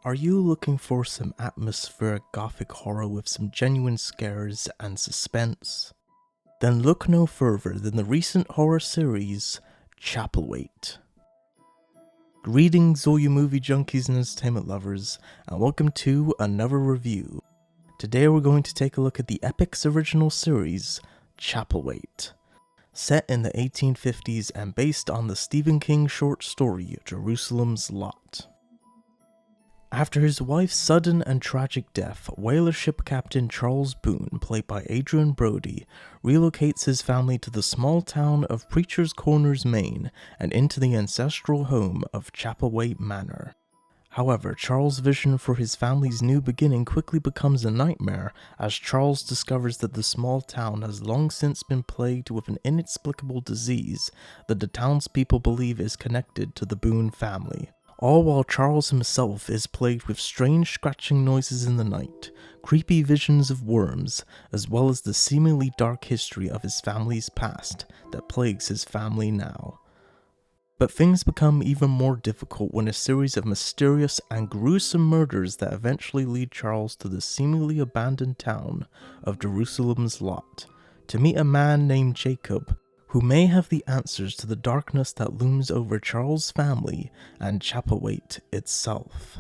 Are you looking for some atmospheric gothic horror with some genuine scares and suspense? Then look no further than the recent horror series, Chapelwaite. Greetings all you movie junkies and entertainment lovers, and welcome to another review. Today we're going to take a look at the epic's original series, Chapelwaite. Set in the 1850s and based on the Stephen King short story, Jerusalem's Lot. After his wife's sudden and tragic death, whaler ship captain Charles Boone, played by Adrian Brody, relocates his family to the small town of Preacher's Corners, Maine, and into the ancestral home of Chapelwaite Manor. However, Charles' vision for his family's new beginning quickly becomes a nightmare as Charles discovers that the small town has long since been plagued with an inexplicable disease that the townspeople believe is connected to the Boone family. All while Charles himself is plagued with strange scratching noises in the night, creepy visions of worms, as well as the seemingly dark history of his family's past that plagues his family now. But things become even more difficult when a series of mysterious and gruesome murders that eventually lead Charles to the seemingly abandoned town of Jerusalem's Lot, to meet a man named Jacob, who may have the answers to the darkness that looms over Charles' family and Chapelwaite itself.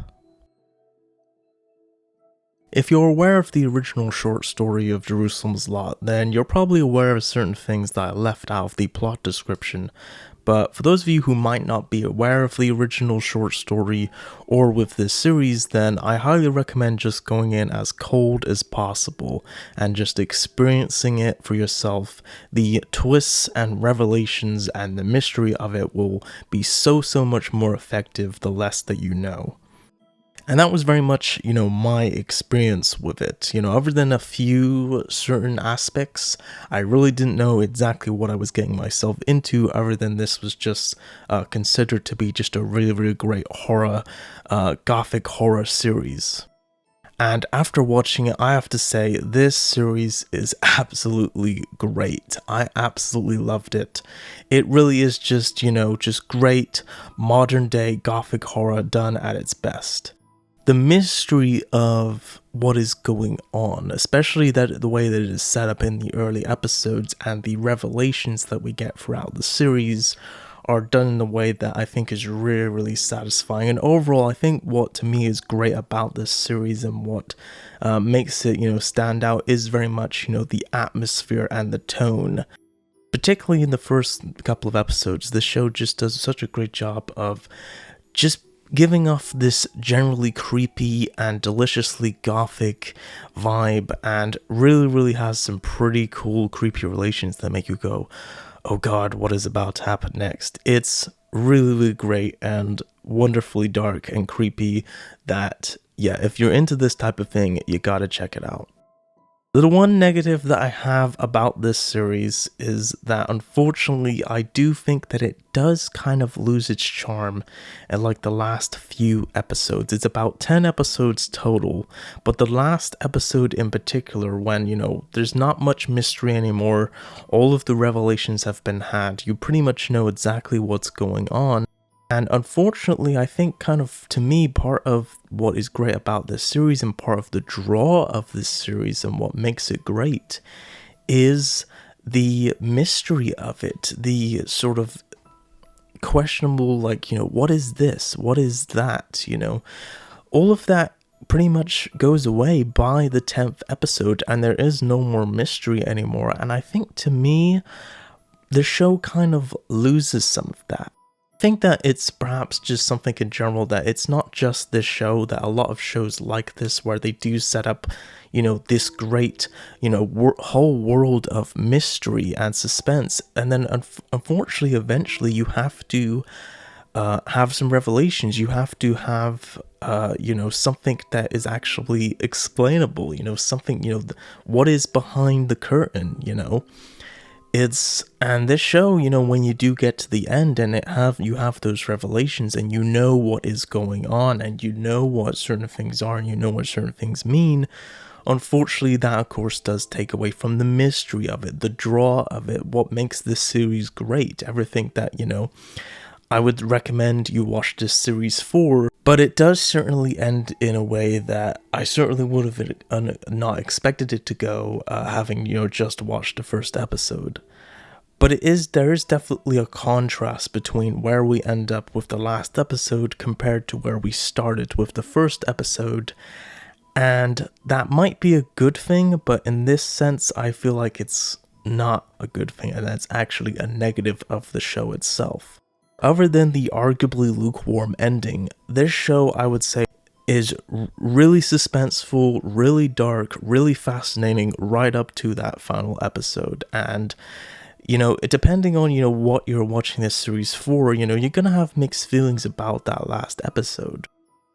If you're aware of the original short story of Jerusalem's Lot, then you're probably aware of certain things that I left out of the plot description. But for those of you who might not be aware of the original short story or with this series, then I highly recommend just going in as cold as possible and just experiencing it for yourself. The twists and revelations and the mystery of it will be so much more effective the less that you know. And that was very much, my experience with it. Other than a few certain aspects, I really didn't know exactly what I was getting myself into, other than this was just considered to be just a really great horror, gothic horror series. And after watching it, I have to say, this series is absolutely great. I absolutely loved it. It really is just, just great modern day gothic horror done at its best. The mystery of what is going on, especially the way that it is set up in the early episodes and the revelations that we get throughout the series are done in a way that I think is really satisfying. And overall, I think what to me is great about this series and what makes it, stand out is very much, the atmosphere and the tone. Particularly in the first couple of episodes, the show just does such a great job of just giving off this generally creepy and deliciously gothic vibe, and really has some pretty cool creepy relations that make you go, oh god, what is about to happen next? It's really great and wonderfully dark and creepy that, yeah, if you're into this type of thing, you gotta check it out. The one negative that I have about this series is that unfortunately I do think that it does kind of lose its charm in like the last few episodes. It's about 10 episodes total, but the last episode in particular, when, there's not much mystery anymore, all of the revelations have been had, you pretty much know exactly what's going on. And unfortunately, I think kind of, to me, part of what is great about this series and part of the draw of this series and what makes it great is the mystery of it, the sort of questionable, what is this? What is that? All of that pretty much goes away by the 10th episode and there is no more mystery anymore. And I think, to me, the show kind of loses some of that. I think that it's perhaps just something in general that it's not just this show, that a lot of shows like this where they do set up, this great, whole world of mystery and suspense. And then unfortunately, eventually you have to have some revelations. You have to have, something that is actually explainable, something, what is behind the curtain, and this show, when you do get to the end and you have those revelations and you know what is going on and you know what certain things are and you know what certain things mean, unfortunately that of course does take away from the mystery of it, the draw of it, what makes this series great, everything that, I would recommend you watch this series for But it does certainly end in a way that I certainly would have not expected it to go, having, just watched the first episode. But there is definitely a contrast between where we end up with the last episode compared to where we started with the first episode. And that might be a good thing, but in this sense, I feel like it's not a good thing, and that's actually a negative of the show itself. Other than the arguably lukewarm ending, this show, I would say, is really suspenseful, really dark, really fascinating right up to that final episode. And, depending on, what you're watching this series for, you're gonna have mixed feelings about that last episode.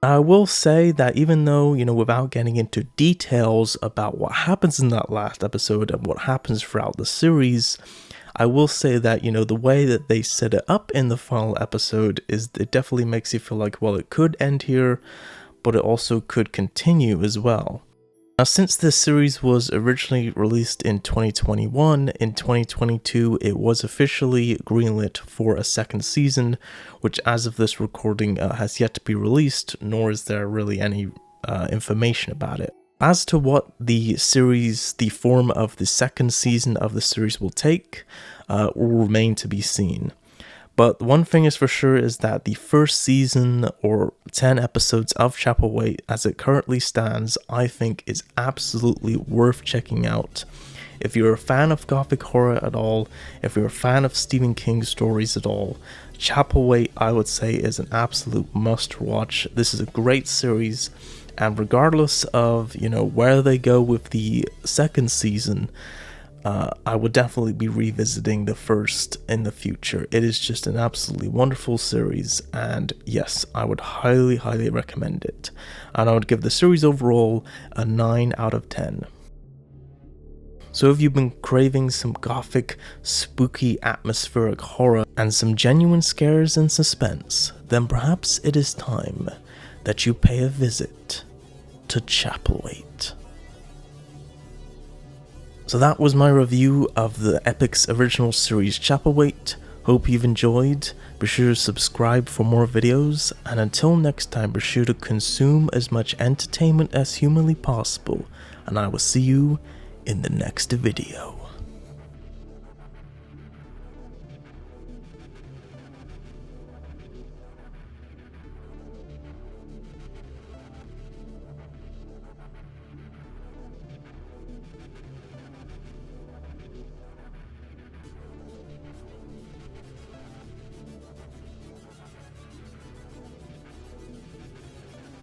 I will say that even though, without getting into details about what happens in that last episode and what happens throughout the series, I will say that, the way that they set it up in the final episode it definitely makes you feel like, well, it could end here, but it also could continue as well. Now, since this series was originally released in 2021, in 2022 it was officially greenlit for a second season, which as of this recording has yet to be released, nor is there really any information about it. As to what the form of the second season of the series will take, will remain to be seen. But one thing is for sure is that the first season, or 10 episodes of Chapelwaite as it currently stands, I think is absolutely worth checking out. If you're a fan of gothic horror at all, if you're a fan of Stephen King stories at all, Chapelwaite, I would say, is an absolute must watch. This is a great series, and regardless of, where they go with the second season, I would definitely be revisiting the first in the future. It is just an absolutely wonderful series, and yes, I would highly, highly recommend it. And I would give the series overall a 9 out of 10. So if you've been craving some gothic, spooky, atmospheric horror and some genuine scares and suspense, then perhaps it is time that you pay a visit to Chapelwaite. So that was my review of the Epic's original series Chapelwaite. Hope you've enjoyed. Be sure to subscribe for more videos, and until next time, be sure to consume as much entertainment as humanly possible, and I will see you in the next video.